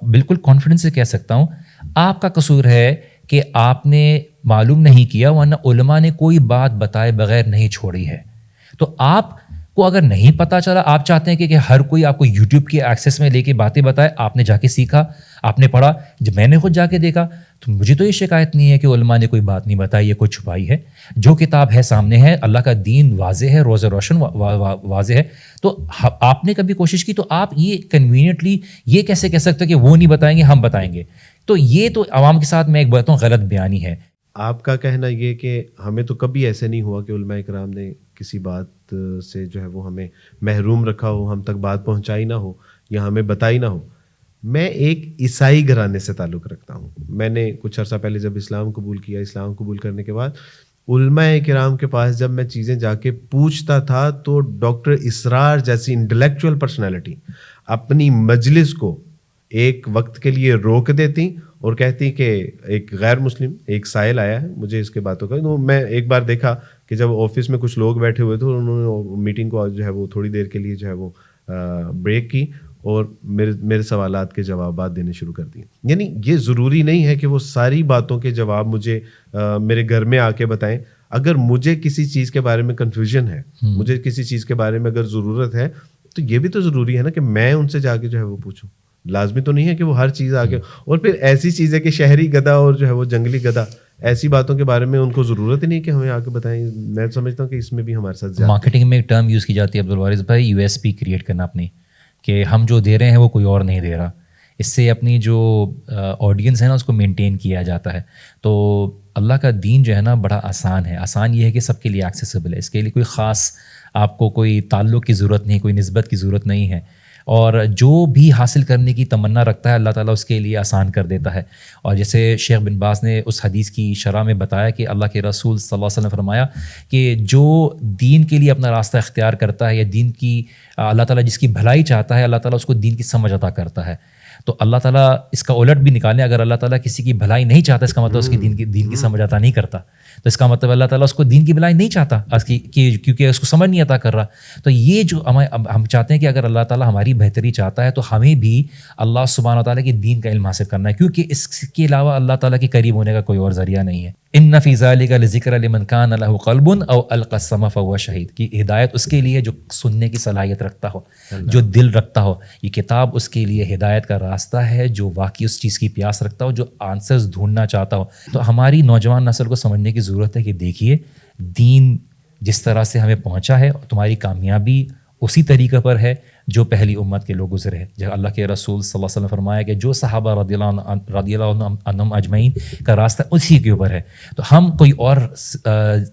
بالکل کانفیڈنس سے کہہ سکتا ہوں, آپ کا قصور ہے کہ آپ نے معلوم نہیں کیا, ورنہ علماء نے کوئی بات بتائے بغیر نہیں چھوڑی ہے. تو آپ کو اگر نہیں پتہ چلا, آپ چاہتے ہیں کہ ہر کوئی آپ کو یوٹیوب کے ایکسیس میں لے کے باتیں بتائے. آپ نے جا کے سیکھا, آپ نے پڑھا. جب میں نے خود جا کے دیکھا تو مجھے تو یہ شکایت نہیں ہے کہ علماء نے کوئی بات نہیں بتائی یا کوئی چھپائی ہے. جو کتاب ہے سامنے ہے, اللہ کا دین واضح ہے, روز روشن واضح ہے. تو آپ نے کبھی کوشش کی تو آپ یہ کنوینئنٹلی یہ کیسے کہہ سکتے کہ وہ نہیں بتائیں گے ہم بتائیں گے؟ تو یہ تو عوام کے ساتھ میں ایک بات ہوں غلط بیانی ہے.
آپ کا کہنا یہ کہ ہمیں تو کبھی ایسے نہیں ہوا کہ علماء کرام نے کسی بات سے جو ہے وہ ہمیں محروم رکھا ہو, ہم تک بات پہنچائی نہ ہو یا ہمیں بتائی نہ ہو. میں ایک عیسائی گھرانے سے تعلق رکھتا ہوں. میں نے کچھ عرصہ پہلے جب اسلام قبول کیا, اسلام قبول کرنے کے بعد علماء کرام کے پاس جب میں چیزیں جا کے پوچھتا تھا تو ڈاکٹر اسرار جیسی انٹلیکچوئل پرسنالٹی اپنی مجلس کو ایک وقت کے لیے روک دیتی اور کہتی کہ ایک غیر مسلم ایک سائل آیا ہے, مجھے اس کے باتوں کا. تو میں ایک بار دیکھا کہ جب آفس میں کچھ لوگ بیٹھے ہوئے تھے, انہوں نے میٹنگ کو جو ہے وہ تھوڑی دیر کے لیے جو ہے وہ بریک کی اور میرے سوالات کے جوابات دینے شروع کر دیے. یعنی یہ ضروری نہیں ہے کہ وہ ساری باتوں کے جواب مجھے میرے گھر میں آ کے بتائیں. اگر مجھے کسی چیز کے بارے میں کنفیوژن ہے, مجھے کسی چیز کے بارے میں اگر ضرورت ہے, تو یہ بھی تو ضروری ہے نا کہ میں ان سے جا کے جو ہے وہ پوچھوں. لازمی تو نہیں ہے کہ وہ ہر چیز آگے, اور پھر ایسی چیز ہے کہ شہری گدھا اور جو ہے وہ جنگلی گدھا, ایسی باتوں کے بارے میں ان کو ضرورت ہی نہیں کہ ہمیں آ کے بتائیں. میں سمجھتا ہوں کہ اس میں بھی ہمارے ساتھ
مارکیٹنگ میں ایک ٹرم یوز کی جاتی ہے عبدالوارث بھائی, یو ایس پی کریٹ کرنا اپنی, کہ ہم جو دے رہے ہیں وہ کوئی اور نہیں دے رہا. اس سے اپنی جو آڈینس ہے نا اس کو مینٹین کیا جاتا ہے. تو اللہ کا دین جو ہے نا بڑا آسان ہے. آسان یہ ہے کہ سب کے لیے ایکسیسیبل ہے. اس کے لیے کوئی خاص آپ کو کوئی تعلق کی ضرورت نہیں, کوئی نسبت کی ضرورت نہیں ہے. اور جو بھی حاصل کرنے کی تمنا رکھتا ہے اللہ تعالیٰ اس کے لیے آسان کر دیتا ہے. اور جیسے شیخ بن باز نے اس حدیث کی شرح میں بتایا کہ اللہ کے رسول صلی اللہ علیہ وسلم نے فرمایا کہ جو دین کے لیے اپنا راستہ اختیار کرتا ہے یا دین کی اللہ تعالیٰ جس کی بھلائی چاہتا ہے, اللہ تعالیٰ اس کو دین کی سمجھ عطا کرتا ہے. تو اللہ تعالیٰ اس کا الٹ بھی نکالیں, اگر اللہ تعالیٰ کسی کی بھلائی نہیں چاہتا اس کا مطلب اس کی دین کی سمجھ عطا نہیں کرتا. تو اس کا مطلب اللہ تعالیٰ اس کو دین کی بھلائی نہیں چاہتا کیونکہ اس کو سمجھ نہیں عطا کر رہا. تو یہ جو ہم چاہتے ہیں کہ اگر اللہ تعالیٰ ہماری بہتری چاہتا ہے تو ہمیں بھی اللہ سبحانہ تعالیٰ کے دین کا علم حاصل کرنا ہے, کیونکہ اس کے علاوہ اللہ تعالیٰ کے قریب ہونے کا کوئی اور ذریعہ نہیں ہے. ان فی ذلک لذکر لمن کان لہ قلب او القى السمع فهو شہید, کی ہدایت اس کے لیے جو سننے کی صلاحیت رکھتا ہو, جو دل رکھتا ہو. یہ کتاب اس کے لیے ہدایت کا راستہ ہے, جو واقعی اس چیز کی پیاس رکھتا ہو, جو آنسرز ڈھونڈنا چاہتا ہو. تو ہماری نوجوان نسل کو سمجھنے کی ضرورت ہے کہ دیکھیے دین جس طرح سے ہمیں پہنچا ہے, تمہاری کامیابی اسی طریقے پر ہے جو پہلی امت کے لوگ گزرے ہیں. جب اللہ کے رسول صلی اللہ علیہ وسلم فرمایا کہ جو صحابہ رضی اللہ عنہم اجمعین کا راستہ اسی کے اوپر ہے, تو ہم کوئی اور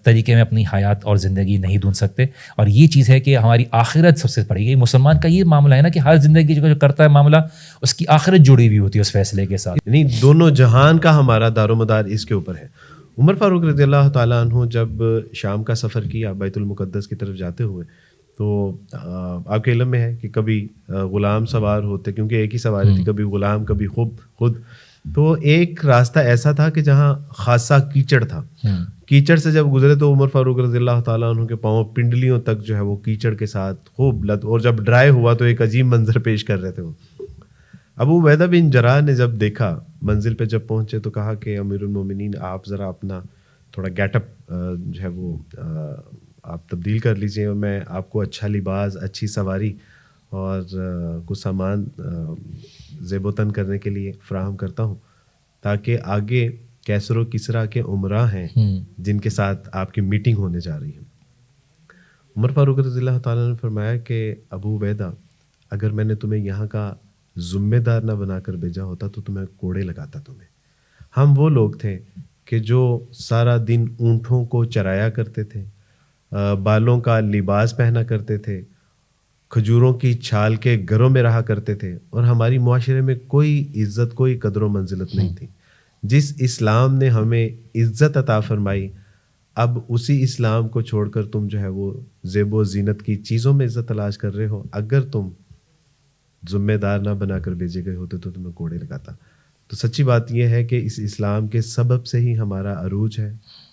طریقے میں اپنی حیات اور زندگی نہیں ڈھونڈ سکتے. اور یہ چیز ہے کہ ہماری آخرت سب سے بڑی ہے. مسلمان کا یہ معاملہ ہے نا کہ ہر زندگی جو کرتا ہے معاملہ اس کی آخرت جڑی ہوئی ہوتی ہے اس فیصلے کے ساتھ.
یعنی دونوں جہان کا ہمارا دار و مدار اس کے اوپر ہے. عمر فاروق رضی اللہ تعالیٰ عنہ جب شام کا سفر کیا بیت المقدس کی طرف جاتے ہوئے تو آپ کے علم میں ہے کہ کبھی غلام سوار ہوتے، کیونکہ ایک ہی سواری تھی، کبھی غلام کبھی خود. تو ایک راستہ ایسا تھا کہ جہاں خاصا کیچڑ تھا. کیچڑ سے جب گزرے تو عمر فاروق رضی اللہ تعالیٰ عنہ کے پاؤں پنڈلیوں تک جو ہے وہ کیچڑ کے ساتھ خوب اور جب ڈرائی ہوا تو ایک عجیب منظر پیش کر رہے تھے وہ. ابو عبیدہ بن جراح نے جب دیکھا، منزل پہ جب پہنچے تو کہا کہ امیر المومنین آپ ذرا اپنا تھوڑا گیٹ اپ جو ہے وہ آپ تبدیل کر لیجئے، اور میں آپ کو اچھا لباس، اچھی سواری اور کچھ سامان زیب و تن کرنے کے لیے فراہم کرتا ہوں، تاکہ آگے کیسر و کسریٰ کے امراء ہیں جن کے ساتھ آپ کی میٹنگ ہونے جا رہی ہے. عمر فاروق رضی اللہ تعالیٰ نے فرمایا کہ ابو عبیدہ، اگر میں نے تمہیں یہاں کا ذمہ دار نہ بنا کر بھیجا ہوتا تو تمہیں کوڑے لگاتا تمہیں. ہم وہ لوگ تھے کہ جو سارا دن اونٹوں کو چرایا کرتے تھے، بالوں کا لباس پہنا کرتے تھے، کھجوروں کی چھال کے گھروں میں رہا کرتے تھے، اور ہماری معاشرے میں کوئی عزت، کوئی قدر و منزلت نہیں تھی. جس اسلام نے ہمیں عزت عطا فرمائی، اب اسی اسلام کو چھوڑ کر تم جو ہے وہ زیب و زینت کی چیزوں میں عزت تلاش کر رہے ہو. اگر تم ذمہ دار نہ بنا کر بھیجے گئے ہوتے تو تمہیں کوڑے لگاتا. تو سچی بات یہ ہے کہ اس اسلام کے سبب سے ہی ہمارا عروج ہے،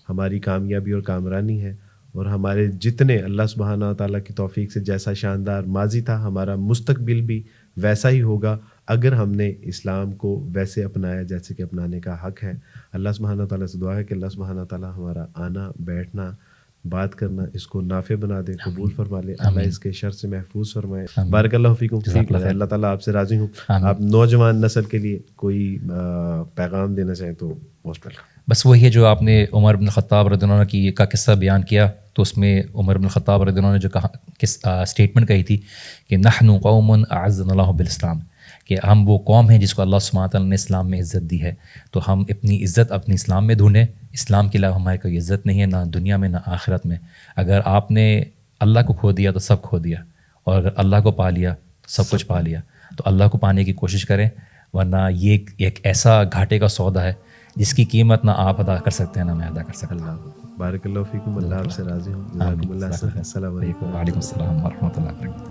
ہماری کامیابی اور کامرانی ہے، اور ہمارے جتنے اللہ سبحانہ تعالیٰ کی توفیق سے جیسا شاندار ماضی تھا، ہمارا مستقبل بھی ویسا ہی ہوگا اگر ہم نے اسلام کو ویسے اپنایا جیسے کہ اپنانے کا حق ہے. اللہ سبحانہ تعالیٰ سے دعا ہے کہ اللہ سبحانہ تعالیٰ ہمارا آنا، بیٹھنا، بات کرنا اس کو نافع بنا دے، قبول فرما لے. اللہ اس کے شر سے محفوظ فرمائے. بارک اللہ فیکم. اللہ تعالیٰ آپ سے راضی ہوں. آپ نوجوان نسل کے لیے کوئی پیغام دینا چاہیں تو موسٹ ویلکم.
بس وہی ہے جو آپ نے عمر بن الخطاب رضی اللہ عنہ کی کا قصہ بیان کیا، تو اس میں عمر بن الخطاب رضی اللہ عنہ نے جو کہا اسٹیٹمنٹ کہی تھی کہ نحن قوم اعزنا اللہ بالاسلام، کہ ہم وہ قوم ہیں جس کو اللہ سبحانہ تعالیٰ نے اسلام میں عزت دی ہے. تو ہم اپنی عزت اپنی اسلام میں ڈھونڈیں. اسلام کے علاوہ ہماری کوئی عزت نہیں ہے، نہ دنیا میں نہ آخرت میں. اگر آپ نے اللہ کو کھو دیا تو سب کھو دیا، اور اگر اللہ کو پا لیا تو سب کچھ پا لیا. تو اللہ کو پانے کی کوشش کریں، ورنہ یہ ایک ایسا گھاٹے کا سودا ہے جس کی قیمت نہ آپ ادا کر سکتے ہیں نہ میں ادا کر سکتا.
اللہ بارک اللہ فیکم. اللہ آپ سے راضی ہوں. جزاکم اللہ. السلام علیکم.
وعلیکم السلام ورحمۃ اللہ وبرکاتہ.